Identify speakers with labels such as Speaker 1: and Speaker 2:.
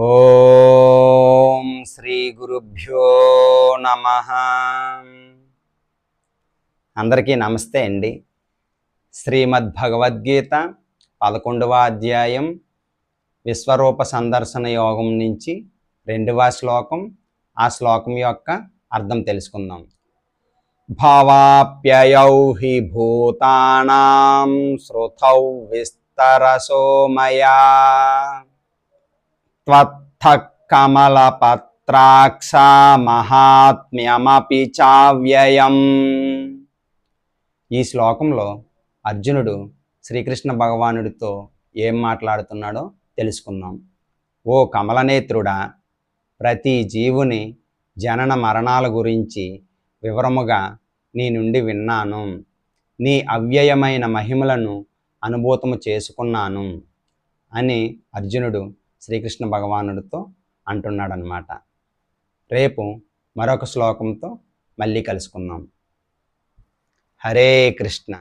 Speaker 1: ఓం శ్రీ గురుభ్యో నమః. అందరికీ నమస్తే అండి. శ్రీమద్ భగవద్గీత 11వ అధ్యాయం విశ్వరూప సందర్శన యోగం నుంచి 2వ శ్లోకం. ఆ శ్లోకం యొక్క అర్థం తెలుసుకుందాం. భావాప్యయౌ హి భూతానాం శ్రుతౌ విస్తరసో మయా త్వత్తః కమలపత్రాక్ష మహాత్మ్యమపి చావ్యయం. ఈ శ్లోకంలో అర్జునుడు శ్రీకృష్ణ భగవానుడితో ఏం మాట్లాడుతున్నాడో తెలుసుకుందాం. ఓ కమలనేత్రుడా, ప్రతి జీవుని జనన మరణాల గురించి వివరముగా నీ నుండి విన్నాను. నీ అవ్యయమైన మహిమలను అనుభూతము చేసుకున్నాను అని అర్జునుడు శ్రీకృష్ణ భగవానుడితో అంటున్నాడనమాట. రేపు మరొక శ్లోకంతో మళ్ళీ కలుసుకుందాం. హరే కృష్ణ.